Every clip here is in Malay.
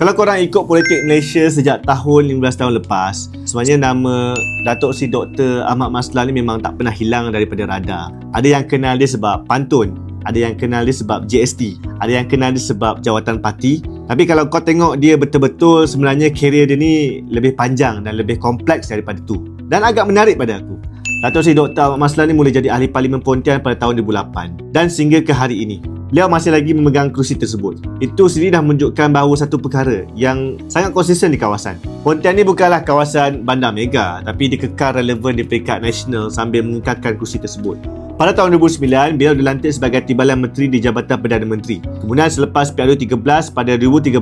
Kalau korang ikut politik Malaysia sejak tahun 15 tahun lepas, sebenarnya nama Datuk Seri Dr. Ahmad Maslan ni memang tak pernah hilang daripada radar. Ada yang kenal dia sebab pantun, ada yang kenal dia sebab JST, ada yang kenal dia sebab jawatan parti. Tapi kalau kau tengok dia betul-betul, sebenarnya kerjaya dia ni lebih panjang dan lebih kompleks daripada tu. Dan agak menarik pada aku. Datuk Seri Dr. Ahmad Maslan ni mula jadi Ahli Parlimen Pontian pada tahun 2008 dan sehingga ke hari ini beliau masih lagi memegang kerusi tersebut. Itu sendiri dah menunjukkan bahawa satu perkara yang sangat konsisten di kawasan. Pontian ni bukanlah kawasan bandar mega, tapi dia kekal relevan di peringkat nasional sambil mengekalkan kerusi tersebut. Pada tahun 2009, beliau dilantik sebagai Timbalan Menteri di Jabatan Perdana Menteri. Kemudian selepas PRU13 pada 2013,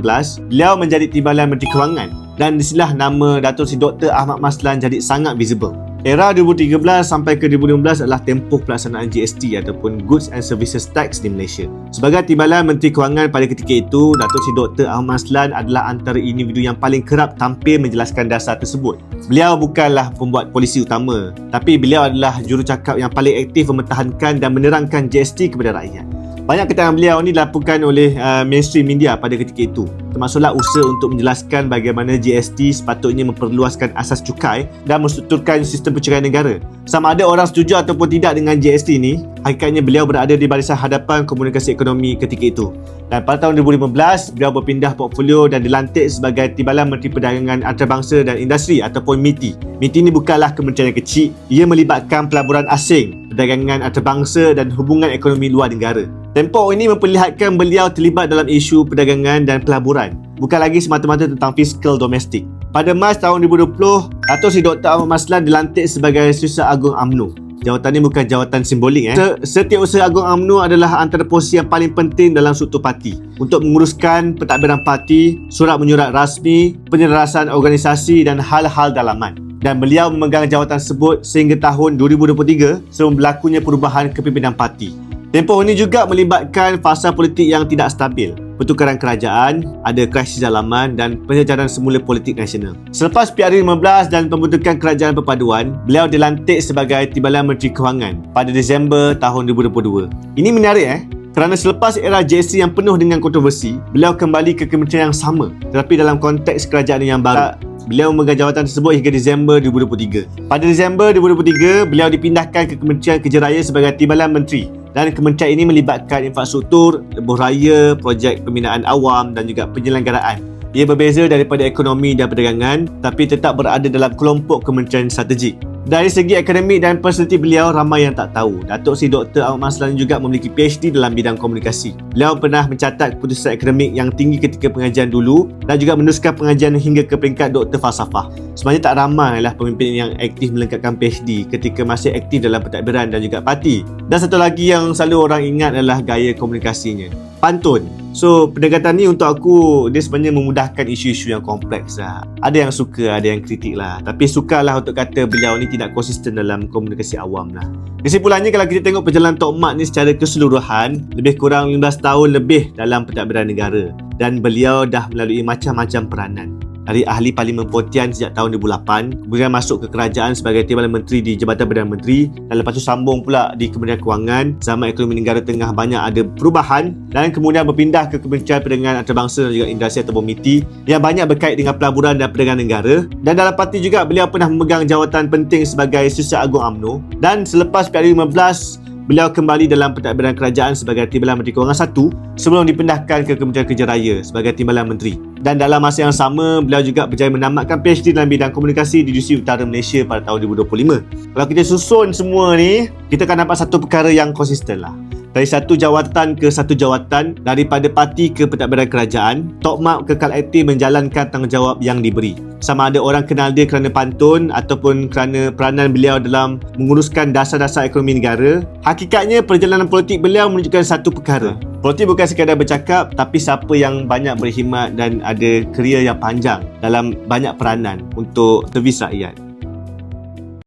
beliau menjadi Timbalan Menteri Kewangan dan disinilah nama Datuk Seri Dr. Ahmad Maslan jadi sangat visible. Era 2013 sampai ke 2015 adalah tempoh pelaksanaan GST ataupun Goods and Services Tax di Malaysia. Sebagai Timbalan Menteri Kewangan pada ketika itu, Datuk Seri Dr. Ahmad Maslan adalah antara individu yang paling kerap tampil menjelaskan dasar tersebut. Beliau bukanlah pembuat polisi utama, tapi beliau adalah jurucakap yang paling aktif mempertahankan dan menerangkan GST kepada rakyat. Banyak keterangan beliau ni dilakukan oleh mainstream media pada ketika itu, termasuklah usaha untuk menjelaskan bagaimana GST sepatutnya memperluaskan asas cukai dan menstrukturkan sistem pencukaian negara. Sama ada orang setuju ataupun tidak dengan GST ni, hakikatnya beliau berada di barisan hadapan komunikasi ekonomi ketika itu. Dan pada tahun 2015, beliau berpindah portfolio dan dilantik sebagai Timbalan Menteri Perdagangan Antarabangsa dan Industri ataupun MITI. MITI ni bukanlah kementerian yang kecil, ia melibatkan pelaburan asing, perdagangan antarabangsa dan hubungan ekonomi luar negara. Tempoh ini memperlihatkan beliau terlibat dalam isu perdagangan dan pelaburan, bukan lagi semata-mata tentang fiskal domestik. Pada Mac tahun 2020, Datuk Seri Dr. Ahmad Maslan dilantik sebagai Setiausaha Agung UMNO. Jawatan ini bukan jawatan simbolik. Setiausaha Agung UMNO adalah antara posisi yang paling penting dalam struktur parti untuk menguruskan pentadbiran parti, surat menyurat rasmi, penyelarasan organisasi dan hal-hal dalaman. Dan beliau memegang jawatan tersebut sehingga tahun 2023 sebelum berlakunya perubahan kepimpinan parti. Tempoh ini juga melibatkan fasa politik yang tidak stabil, pertukaran kerajaan, ada krisis dalaman dan penjajaran semula politik nasional. Selepas PRU15 dan pembentukan kerajaan perpaduan, beliau dilantik sebagai Timbalan Menteri Kewangan pada Disember tahun 2022. Ini menarik kerana selepas era JST yang penuh dengan kontroversi, beliau kembali ke kementerian yang sama tetapi dalam konteks kerajaan yang baru. Beliau memegang jawatan tersebut hingga Disember 2023. Pada Disember 2023, beliau dipindahkan ke Kementerian Kerja Raya sebagai Timbalan Menteri dan kementerian ini melibatkan infrastruktur, lebuh raya, projek pembinaan awam dan juga penyelenggaraan. Ia berbeza daripada ekonomi dan perdagangan tapi tetap berada dalam kelompok kementerian strategik. Dari segi akademik dan personaliti beliau, ramai yang tak tahu Datuk Seri Dr. Ahmad Maslan juga memiliki PhD dalam bidang komunikasi. Beliau pernah mencatat keputusan akademik yang tinggi ketika pengajian dulu dan juga meneruskan pengajian hingga ke peringkat Doktor Falsafah. Sebenarnya tak ramailah pemimpin yang aktif melengkapkan PhD ketika masih aktif dalam pentadbiran dan juga parti. Dan satu lagi yang selalu orang ingat adalah gaya komunikasinya, pantun. So, pendekatan ni untuk aku, dia sebenarnya memudahkan isu-isu yang kompleks lah. Ada yang suka, ada yang kritik lah. Tapi sukarlah untuk kata beliau ni tidak konsisten dalam komunikasi awam lah. Kesimpulannya, kalau kita tengok perjalanan Tok Mat ni secara keseluruhan, lebih kurang 15 tahun lebih dalam pentadbiran negara. Dan beliau dah melalui macam-macam peranan. Dari Ahli Parlimen Pontian sejak tahun 2008, kemudian masuk ke kerajaan sebagai Timbalan Menteri di Jabatan Perdana Menteri dan lepas tu sambung pula di Kementerian Kewangan. Zaman ekonomi negara tengah banyak ada perubahan dan kemudian berpindah ke Kementerian Perdagangan Antarabangsa dan juga Industri ataupun MITI yang banyak berkait dengan pelaburan dan perdagangan negara. Dan dalam parti juga beliau pernah memegang jawatan penting sebagai Setiausaha Agung UMNO dan selepas PRU15 beliau kembali dalam pentadbiran kerajaan sebagai Timbalan Menteri Kewangan 1 sebelum dipindahkan ke Kementerian Kerja Raya sebagai Timbalan Menteri. Dan dalam masa yang sama, beliau juga berjaya menamatkan PhD dalam bidang komunikasi di Universiti Utara Malaysia pada tahun 2025. Kalau kita susun semua ni, kita akan dapat satu perkara yang konsisten lah. Dari satu jawatan ke satu jawatan, daripada parti ke pentadbiran kerajaan, Tok Mat kekal aktif menjalankan tanggungjawab yang diberi. Sama ada orang kenal dia kerana pantun ataupun kerana peranan beliau dalam menguruskan dasar-dasar ekonomi negara, hakikatnya perjalanan politik beliau menunjukkan satu perkara. Politik bukan sekadar bercakap, tapi siapa yang banyak berkhidmat dan ada kerjaya yang panjang dalam banyak peranan untuk servis rakyat.